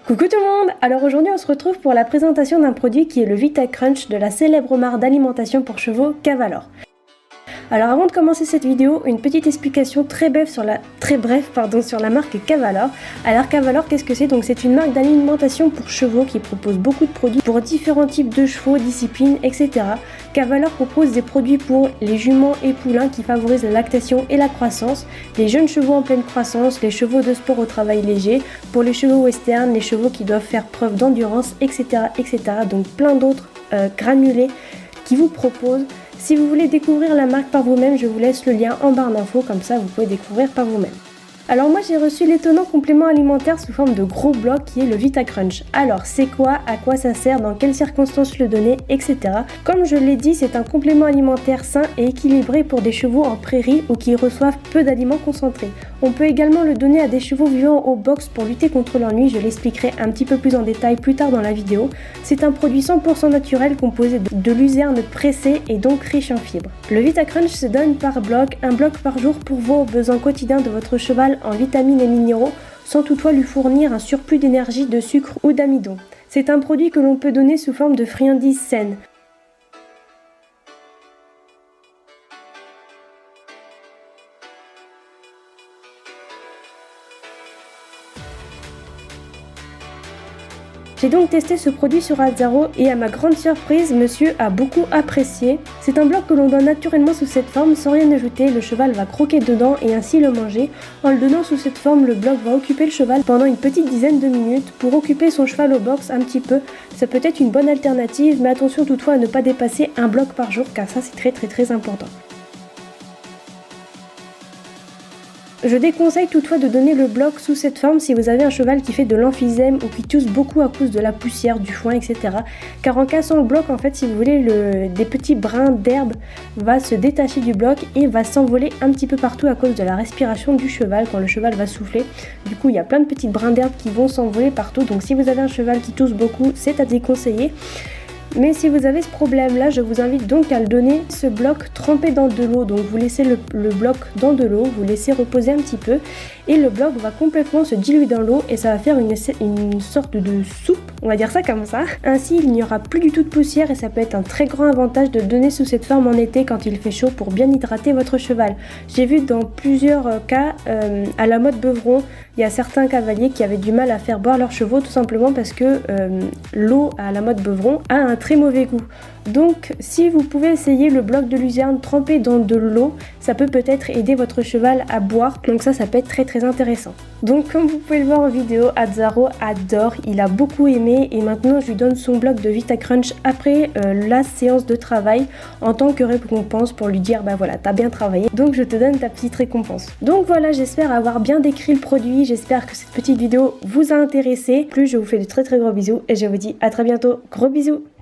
Coucou tout le monde! Alors aujourd'hui on se retrouve pour la présentation d'un produit qui est le VitaCrunch de la célèbre marque d'alimentation pour chevaux Cavalor. Alors avant de commencer cette vidéo, une petite explication très brève sur la marque Cavalor. Alors Cavalor, qu'est-ce que c'est? Donc c'est une marque d'alimentation pour chevaux qui propose beaucoup de produits pour différents types de chevaux, disciplines, etc. Cavalor propose des produits pour les juments et poulains qui favorisent la lactation et la croissance, les jeunes chevaux en pleine croissance, les chevaux de sport au travail léger, pour les chevaux western, les chevaux qui doivent faire preuve d'endurance, etc., etc. Donc plein d'autres granulés qui vous proposent. Si vous voulez découvrir la marque par vous-même, je vous laisse le lien en barre d'infos, comme ça vous pouvez découvrir par vous-même. Alors moi j'ai reçu l'étonnant complément alimentaire sous forme de gros bloc qui est le VitaCrunch. Alors c'est quoi, à quoi ça sert, dans quelles circonstances le donner, etc. Comme je l'ai dit, c'est un complément alimentaire sain et équilibré pour des chevaux en prairie ou qui reçoivent peu d'aliments concentrés. On peut également le donner à des chevaux vivant au box pour lutter contre l'ennui, je l'expliquerai un petit peu plus en détail plus tard dans la vidéo. C'est un produit 100% naturel composé de luzerne pressée et donc riche en fibres. Le VitaCrunch se donne par bloc, un bloc par jour pour vos besoins quotidiens de votre cheval en vitamines et minéraux, sans toutefois lui fournir un surplus d'énergie, de sucre ou d'amidon. C'est un produit que l'on peut donner sous forme de friandises saines. J'ai donc testé ce produit sur Azzaro et à ma grande surprise, monsieur a beaucoup apprécié. C'est un bloc que l'on donne naturellement sous cette forme sans rien ajouter, le cheval va croquer dedans et ainsi le manger. En le donnant sous cette forme, le bloc va occuper le cheval pendant une petite dizaine de minutes. Pour occuper son cheval au box un petit peu, ça peut être une bonne alternative, mais attention toutefois à ne pas dépasser un bloc par jour car ça c'est très important. Je déconseille toutefois de donner le bloc sous cette forme si vous avez un cheval qui fait de l'emphysème ou qui tousse beaucoup à cause de la poussière, du foin, etc. Car en cassant le bloc, en fait, si vous voulez, des petits brins d'herbe va se détacher du bloc et va s'envoler un petit peu partout à cause de la respiration du cheval quand le cheval va souffler. Du coup, il y a plein de petits brins d'herbe qui vont s'envoler partout. Donc si vous avez un cheval qui tousse beaucoup, c'est à déconseiller. Mais si vous avez ce problème là, je vous invite donc à le donner ce bloc trempé dans de l'eau. Donc vous laissez le bloc dans de l'eau, vous laissez reposer un petit peu et le bloc va complètement se diluer dans l'eau et ça va faire une sorte de soupe, on va dire ça comme ça. Ainsi il n'y aura plus du tout de poussière et ça peut être un très grand avantage de le donner sous cette forme en été quand il fait chaud pour bien hydrater votre cheval. J'ai vu dans plusieurs cas à la mode Beuvron, il y a certains cavaliers qui avaient du mal à faire boire leurs chevaux tout simplement parce que l'eau à la mode Beuvron a un très mauvais goût. Donc si vous pouvez essayer le bloc de luzerne trempé dans de l'eau, ça peut peut-être aider votre cheval à boire, donc ça peut être très intéressant. Donc comme vous pouvez le voir en vidéo, Azzaro adore, il a beaucoup aimé et maintenant je lui donne son bloc de VitaCrunch après la séance de travail en tant que récompense pour lui dire bah voilà, t'as bien travaillé, donc je te donne ta petite récompense. Donc voilà, j'espère avoir bien décrit le produit, j'espère que cette petite vidéo vous a intéressé. Plus je vous fais de très gros bisous et je vous dis à très bientôt, gros bisous.